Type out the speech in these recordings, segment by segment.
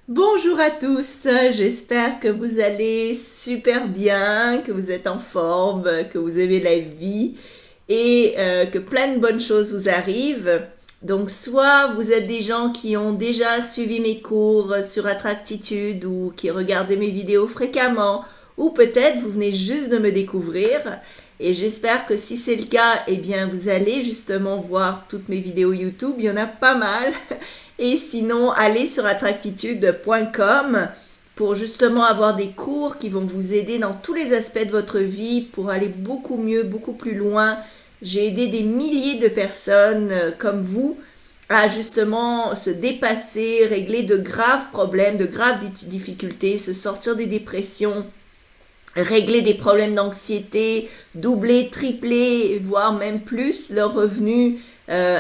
Bonjour à tous, j'espère que vous allez super bien, que vous êtes en forme, que vous aimez la vie et que plein de bonnes choses vous arrivent. Donc soit vous êtes des gens qui ont déjà suivi mes cours sur Attractitude ou qui regardaient mes vidéos fréquemment, ou peut-être vous venez juste de me découvrir. Et j'espère que si c'est le cas, eh bien vous allez justement voir toutes mes vidéos YouTube, il y en a pas mal. Et sinon, allez sur attractitude.com pour justement avoir des cours qui vont vous aider dans tous les aspects de votre vie pour aller beaucoup mieux, beaucoup plus loin. J'ai aidé des milliers de personnes comme vous à justement se dépasser, régler de graves problèmes, de graves difficultés, se sortir des dépressions, régler des problèmes d'anxiété, doubler, tripler, voire même plus leurs revenus,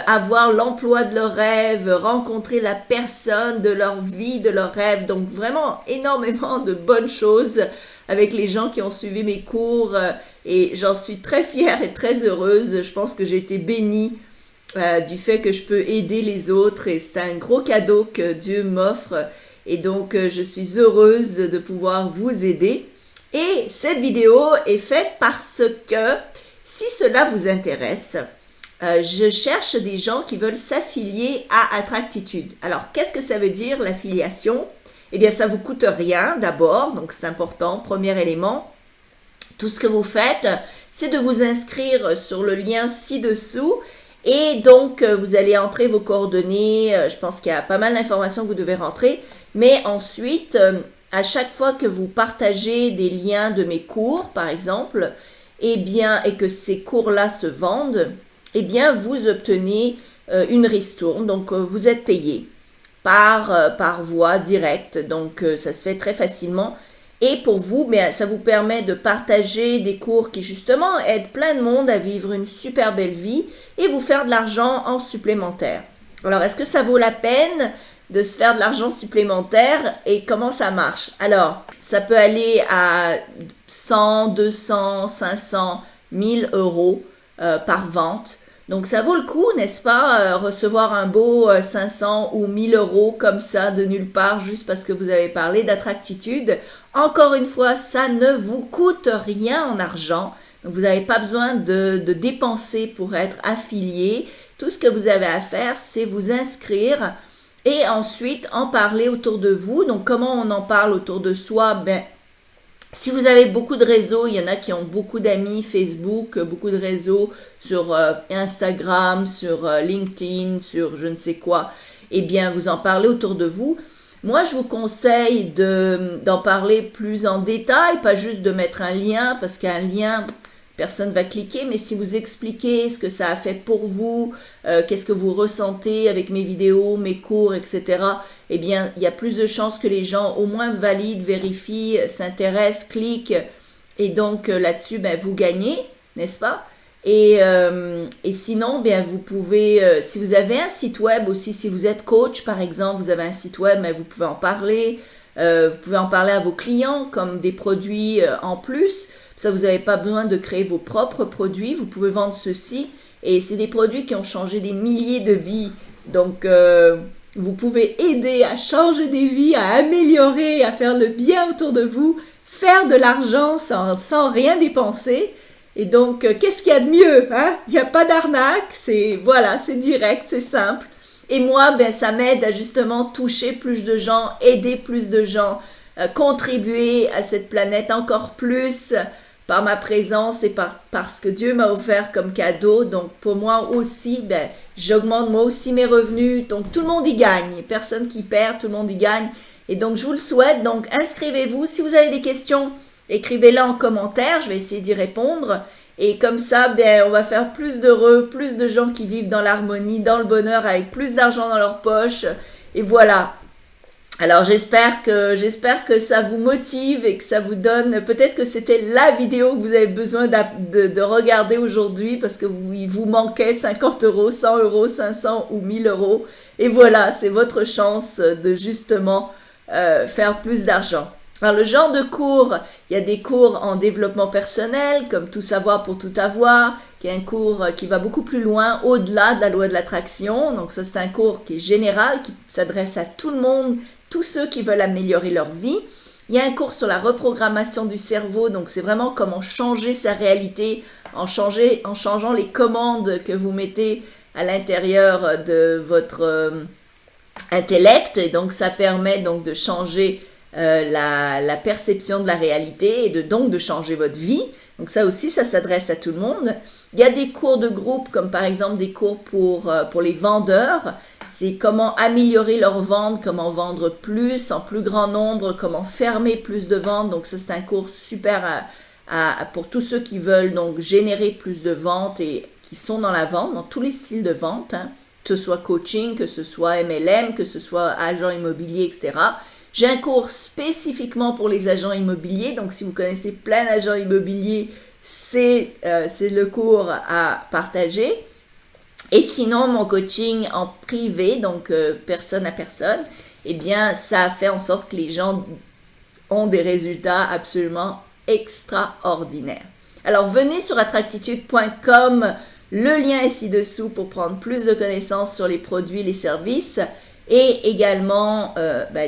avoir l'emploi de leurs rêves, rencontrer la personne de leur vie, de leurs rêves. Donc vraiment énormément de bonnes choses avec les gens qui ont suivi mes cours et j'en suis très fière et très heureuse. Je pense que j'ai été bénie du fait que je peux aider les autres et c'est un gros cadeau que Dieu m'offre et donc je suis heureuse de pouvoir vous aider. Et cette vidéo est faite parce que si cela vous intéresse, je cherche des gens qui veulent s'affilier à Attractitude. Alors, qu'est-ce que ça veut dire l'affiliation? Eh bien, ça vous coûte rien d'abord, donc c'est important, premier élément. Tout ce que vous faites, c'est de vous inscrire sur le lien ci-dessous et donc vous allez entrer vos coordonnées. Je pense qu'il y a pas mal d'informations que vous devez rentrer, mais ensuite à chaque fois que vous partagez des liens de mes cours, par exemple, eh bien, et que ces cours-là se vendent, eh bien, vous obtenez une ristourne. Donc, vous êtes payé par voie directe. Donc, ça se fait très facilement. Et pour vous, mais ça vous permet de partager des cours qui, justement, aident plein de monde à vivre une super belle vie et vous faire de l'argent en supplémentaire. Alors, est-ce que ça vaut la peine de se faire de l'argent supplémentaire et comment ça marche? Alors, ça peut aller à 100, 200, 500, 1000 euros par vente. Donc ça vaut le coup, n'est-ce pas, recevoir un beau 500 ou 1000 euros comme ça de nulle part juste parce que vous avez parlé d'attractitude. Encore une fois, ça ne vous coûte rien en argent. Donc vous n'avez pas besoin de dépenser pour être affilié. Tout ce que vous avez à faire, c'est vous inscrire et ensuite en parler autour de vous. Donc comment on en parle autour de soi? Ben, si vous avez beaucoup de réseaux, il y en a qui ont beaucoup d'amis Facebook, beaucoup de réseaux sur Instagram, sur LinkedIn, sur je ne sais quoi, eh bien vous en parlez autour de vous. Moi, je vous conseille d'en parler plus en détail, pas juste de mettre un lien, parce qu'un lien, personne va cliquer, mais si vous expliquez ce que ça a fait pour vous, qu'est-ce que vous ressentez avec mes vidéos, mes cours, etc., eh bien, il y a plus de chances que les gens au moins valident, vérifient, s'intéressent, cliquent, et donc là-dessus, ben, vous gagnez, n'est-ce pas? Et sinon, bien, vous pouvez, si vous avez un site web aussi, si vous êtes coach, par exemple, vous avez un site web, mais vous pouvez en parler. Vous pouvez en parler à vos clients comme des produits en plus. Ça, vous n'avez pas besoin de créer vos propres produits. Vous pouvez vendre ceci. Et c'est des produits qui ont changé des milliers de vies. Donc, vous pouvez aider à changer des vies, à améliorer, à faire le bien autour de vous, faire de l'argent sans rien dépenser. Et donc, qu'est-ce qu'il y a de mieux, hein? Il n'y a pas d'arnaque, voilà, c'est direct, c'est simple. Et moi, ben, ça m'aide à justement toucher plus de gens, aider plus de gens, contribuer à cette planète encore plus par ma présence et par ce que Dieu m'a offert comme cadeau. Donc, pour moi aussi, ben, j'augmente moi aussi mes revenus. Donc, tout le monde y gagne. Personne qui perd, tout le monde y gagne. Et donc, je vous le souhaite. Donc, inscrivez-vous. Si vous avez des questions, écrivez-la en commentaire, je vais essayer d'y répondre. Et comme ça, ben, on va faire plus d'heureux, plus de gens qui vivent dans l'harmonie, dans le bonheur, avec plus d'argent dans leur poche. Et voilà. Alors j'espère que ça vous motive et que ça vous donne, peut-être que c'était la vidéo que vous avez besoin de regarder aujourd'hui parce que il vous manquait 50 euros, 100 euros, 500 ou 1000 euros. Et voilà, c'est votre chance de justement faire plus d'argent. Alors le genre de cours, il y a des cours en développement personnel, comme tout savoir pour tout avoir. qui est un cours qui va beaucoup plus loin, au-delà de la loi de l'attraction. Donc ça, c'est un cours qui est général, qui s'adresse à tout le monde, tous ceux qui veulent améliorer leur vie. Il y a un cours sur la reprogrammation du cerveau, donc c'est vraiment comment changer sa réalité en changeant les commandes que vous mettez à l'intérieur de votre intellect. Et donc ça permet donc de changer la perception de la réalité et donc de changer votre vie. Donc ça aussi, ça s'adresse à tout le monde. Il y a des cours de groupe, comme par exemple des cours pour les vendeurs. C'est comment améliorer leur vente, comment vendre plus en plus grand nombre, comment fermer plus de ventes. Donc ça, c'est un cours super pour tous ceux qui veulent donc générer plus de ventes et qui sont dans la vente, dans tous les styles de vente, hein, que ce soit coaching, que ce soit MLM, que ce soit agent immobilier, etc. J'ai un cours spécifiquement pour les agents immobiliers. Donc si vous connaissez plein d'agents immobiliers, c'est le cours à partager. Et sinon, mon coaching en privé, donc personne à personne, eh bien, ça a fait en sorte que les gens ont des résultats absolument extraordinaires. Alors, venez sur attractitude.com, le lien est ci-dessous pour prendre plus de connaissances sur les produits, les services. Et également,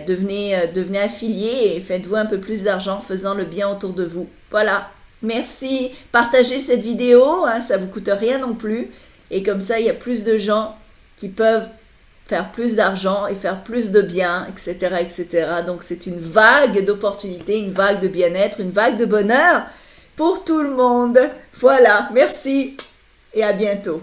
devenez affilié et faites-vous un peu plus d'argent en faisant le bien autour de vous. Voilà, merci. Partagez cette vidéo, hein, ça ne vous coûte rien non plus. Et comme ça, il y a plus de gens qui peuvent faire plus d'argent et faire plus de bien, etc., etc. Donc, c'est une vague d'opportunités, une vague de bien-être, une vague de bonheur pour tout le monde. Voilà, merci et à bientôt.